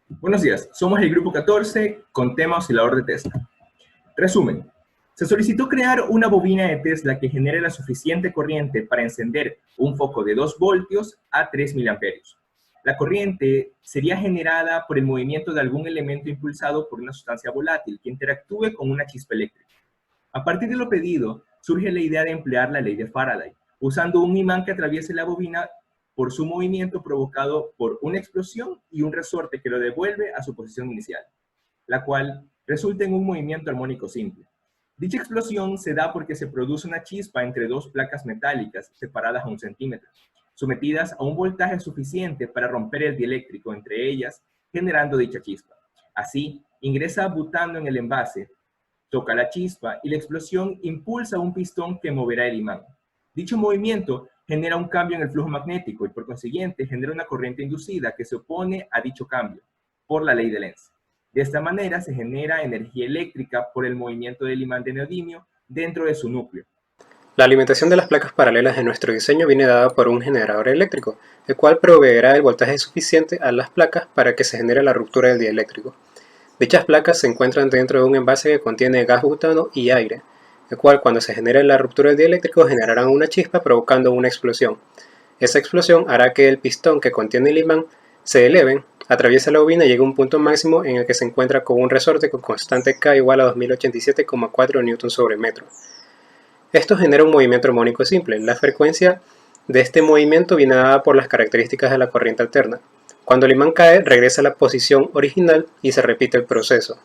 Buenos días, somos el grupo 14 con tema oscilador de Tesla. Resumen, se solicitó crear una bobina de Tesla que genere la suficiente corriente para encender un foco de 2 voltios a 3 miliamperios. La corriente sería generada por el movimiento de algún elemento impulsado por una sustancia volátil que interactúe con una chispa eléctrica. A partir de lo pedido, surge la idea de emplear la ley de Faraday, usando un imán que atraviese la bobina por su movimiento provocado por una explosión y un resorte que lo devuelve a su posición inicial, la cual resulta en un movimiento armónico simple. Dicha explosión se da porque se produce una chispa entre dos placas metálicas separadas a 1 centímetro, sometidas a un voltaje suficiente para romper el dieléctrico entre ellas, generando dicha chispa. Así, ingresa butano en el envase, toca la chispa y la explosión impulsa un pistón que moverá el imán. Dicho movimiento genera un cambio en el flujo magnético y por consiguiente genera una corriente inducida que se opone a dicho cambio por la ley de Lenz. De esta manera se genera energía eléctrica por el movimiento del imán de neodimio dentro de su núcleo. La alimentación de las placas paralelas de nuestro diseño viene dada por un generador eléctrico, el cual proveerá el voltaje suficiente a las placas para que se genere la ruptura del dieléctrico. Dichas placas se encuentran dentro de un envase que contiene gas butano y aire, el cual cuando se genere la ruptura del dieléctrico generarán una chispa provocando una explosión. Esa explosión hará que el pistón que contiene el imán se eleve, atraviese la bobina y llegue a un punto máximo en el que se encuentra con un resorte con constante K igual a 2087,4 Newton sobre metro. Esto genera un movimiento armónico simple. La frecuencia de este movimiento viene dada por las características de la corriente alterna. Cuando el imán cae, regresa a la posición original y se repite el proceso.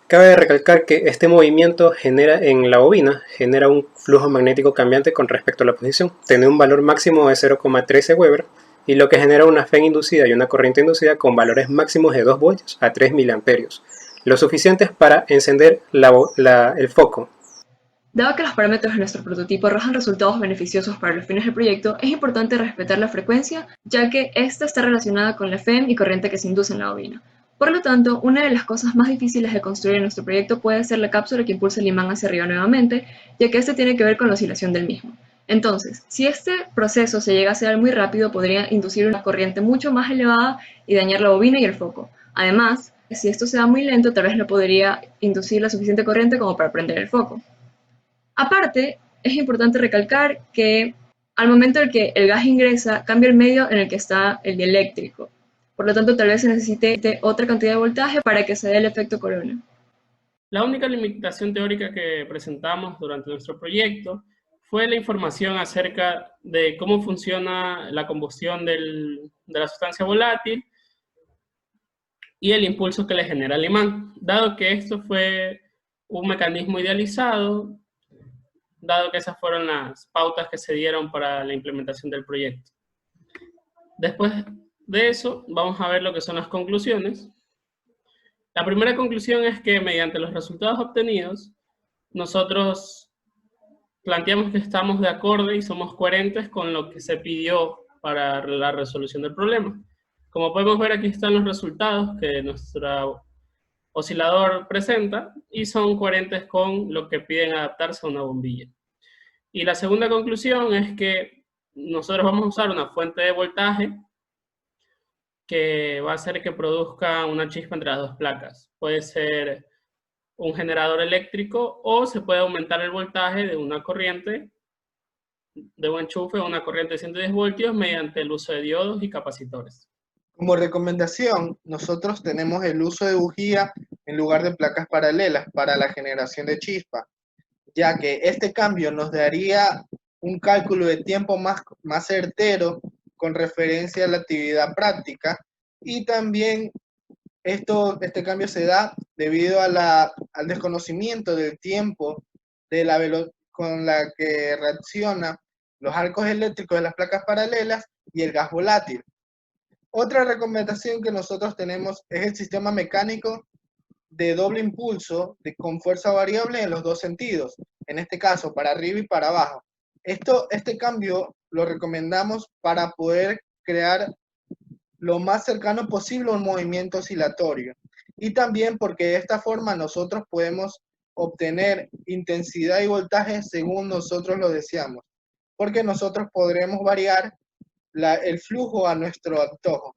Cabe recalcar que este movimiento genera en la bobina un flujo magnético cambiante con respecto a la posición. Tiene un valor máximo de 0,13 Weber y lo que genera una FEN inducida y una corriente inducida con valores máximos de 2 voltios a 3 miliamperios, lo suficientes para encender el foco. Dado que los parámetros de nuestro prototipo arrojan resultados beneficiosos para los fines del proyecto, es importante respetar la frecuencia, ya que esta está relacionada con la FEM y corriente que se induce en la bobina. Por lo tanto, una de las cosas más difíciles de construir en nuestro proyecto puede ser la cápsula que impulsa el imán hacia arriba nuevamente, ya que este tiene que ver con la oscilación del mismo. Entonces, si este proceso se llega a ser muy rápido, podría inducir una corriente mucho más elevada y dañar la bobina y el foco. Además, si esto se da muy lento, tal vez no podría inducir la suficiente corriente como para prender el foco. Aparte, es importante recalcar que al momento en que el gas ingresa, cambia el medio en el que está el dieléctrico. Por lo tanto, tal vez se necesite otra cantidad de voltaje para que se dé el efecto corona. La única limitación teórica que presentamos durante nuestro proyecto fue la información acerca de cómo funciona la combustión de la sustancia volátil y el impulso que le genera el imán. Dado que esto fue un mecanismo idealizado, dado que esas fueron las pautas que se dieron para la implementación del proyecto. Después de eso, vamos a ver lo que son las conclusiones. La primera conclusión es que mediante los resultados obtenidos, nosotros planteamos que estamos de acuerdo y somos coherentes con lo que se pidió para la resolución del problema. Como podemos ver, aquí están los resultados que nuestro oscilador presenta y son coherentes con lo que piden adaptarse a una bombilla. Y la segunda conclusión es que nosotros vamos a usar una fuente de voltaje que va a hacer que produzca una chispa entre las dos placas. Puede ser un generador eléctrico o se puede aumentar el voltaje de una corriente, de un enchufe o una corriente de 110 voltios mediante el uso de diodos y capacitores. Como recomendación, nosotros tenemos el uso de bujía en lugar de placas paralelas para la generación de chispa, ya que este cambio nos daría un cálculo de tiempo más certero con referencia a la actividad práctica y también este cambio se da debido a al desconocimiento del tiempo de la con la que reaccionan los arcos eléctricos de las placas paralelas y el gas volátil. Otra recomendación que nosotros tenemos es el sistema mecánico de doble impulso con fuerza variable en los dos sentidos, en este caso para arriba y para abajo. Este cambio lo recomendamos para poder crear lo más cercano posible a un movimiento oscilatorio y también porque de esta forma nosotros podemos obtener intensidad y voltaje según nosotros lo deseamos, porque nosotros podremos variar el flujo a nuestro antojo.